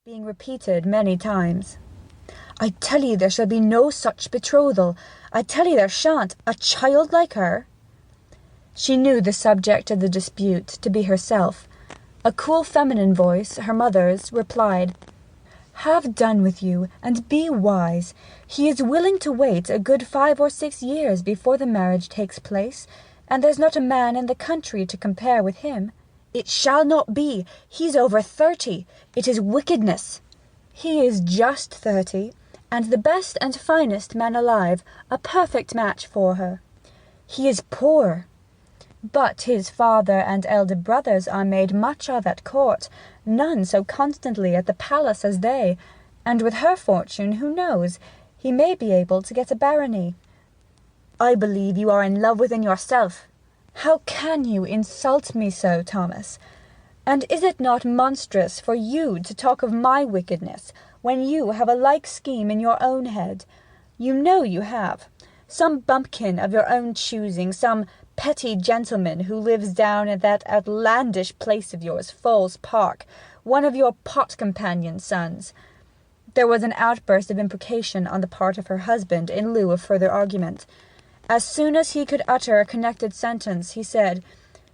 being repeated many times. "I tell ye there shall be no such betrothal. I tell ye there shan't. A child like her!" She knew the subject of the dispute to be herself. A cool feminine voice, her mother's, replied, "Have done with you, and be wise. He is willing to wait a good 5 or 6 years before the marriage takes place, and there's not a man in the country to compare with him. It shall not be. He's over 30. It is wickedness." "He is just 30, and the best and finest man alive, a perfect match for her." "He is poor." "But his father and elder brothers are made much of at court, none so constantly at the palace as they, and with her fortune, who knows, he may be able to get a barony." "I believe you are in love with him yourself." "How can you insult me so, Thomas? And is it not monstrous for you to talk of my wickedness, when you have a like scheme in your own head? You know you have. Some bumpkin of your own choosing, some petty gentleman who lives down at that outlandish place of yours, Falls Park, one of your pot companion's sons." There was an outburst of imprecation on the part of her husband in lieu of further argument. As soon as he could utter a connected sentence, he said,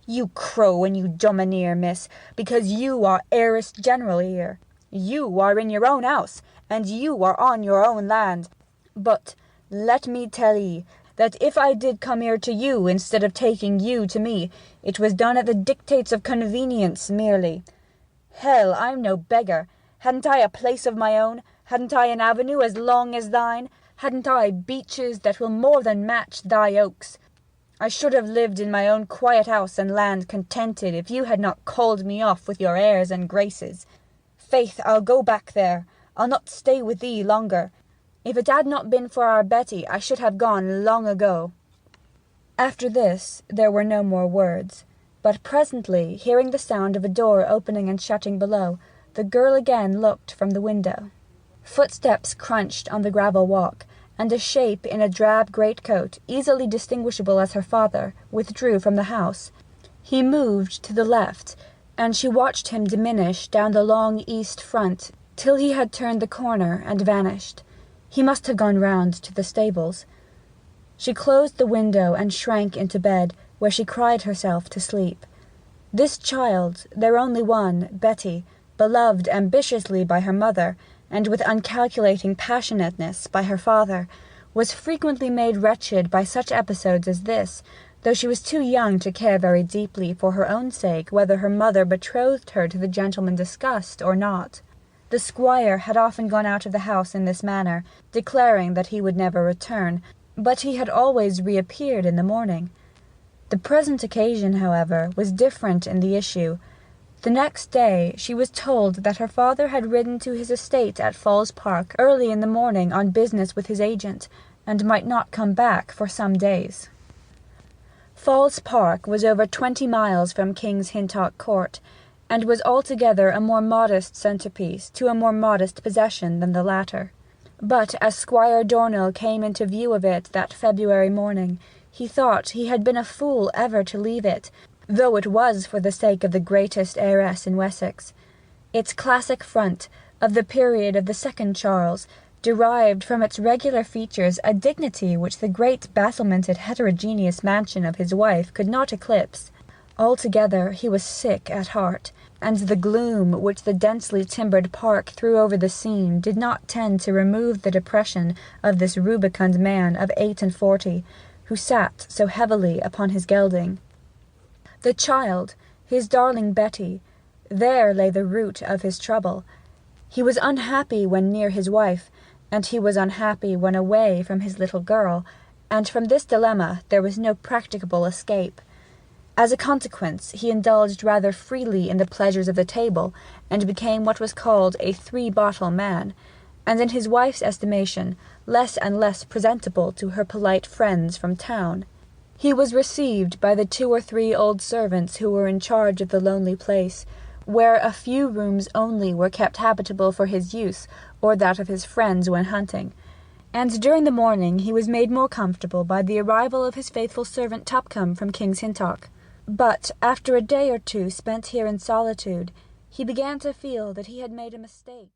"You crow and you domineer, miss, because you are heiress general here. You are in your own house, and you are on your own land. But let me tell ye, that if I did come here to you instead of taking you to me, it was done at the dictates of convenience merely. Hell, I'm no beggar. Hadn't I a place of my own? Hadn't I an avenue as long as thine? Hadn't I beeches that will more than match thy oaks? I should have lived in my own quiet house and land contented if you had not called me off with your airs and graces. Faith, I'll go back there. I'll not stay with thee longer. If it had not been for our Betty, I should have gone long ago." After this there were no more words, but presently, hearing the sound of a door opening and shutting below, the girl again looked from the window. Footsteps crunched on the gravel walk, and a shape in a drab greatcoat, easily distinguishable as her father, withdrew from the house. He moved to the left, and she watched him diminish down the long east front till he had turned the corner and vanished. He must have gone round to the stables. She closed the window and shrank into bed, where she cried herself to sleep. This child, their only one, Betty, beloved ambitiously by her mother, and with uncalculating passionateness by her father, was frequently made wretched by such episodes as this, though she was too young to care very deeply for her own sake whether her mother betrothed her to the gentleman discussed or not. The squire had often gone out of the house in this manner, declaring that he would never return, but he had always reappeared in the morning. The present occasion, however, was different in the issue. The next day she was told that her father had ridden to his estate at Falls Park early in the morning on business with his agent, and might not come back for some days. Falls Park was over 20 miles from King's Hintock Court, and was altogether a more modest centrepiece to a more modest possession than the latter. But as Squire Dornell came into view of it that February morning, he thought he had been a fool ever to leave it, though it was for the sake of the greatest heiress in Wessex. Its classic front, of the period of the second Charles, derived from its regular features a dignity which the great battlemented heterogeneous mansion of his wife could not eclipse. Altogether he was sick at heart, and the gloom which the densely timbered park threw over the scene did not tend to remove the depression of this rubicund man of 48, who sat so heavily upon his gelding. The child, his darling Betty, there lay the root of his trouble. He was unhappy when near his wife, and he was unhappy when away from his little girl, and from this dilemma there was no practicable escape. As a consequence, he indulged rather freely in the pleasures of the table, and became what was called a 3-bottle man, and in his wife's estimation less and less presentable to her polite friends from town. He was received by the 2 or 3 old servants who were in charge of the lonely place, where a few rooms only were kept habitable for his use or that of his friends when hunting, and during the morning he was made more comfortable by the arrival of his faithful servant Tupcombe from King's Hintock. But after a day or two spent here in solitude, He began to feel that he had made a mistake.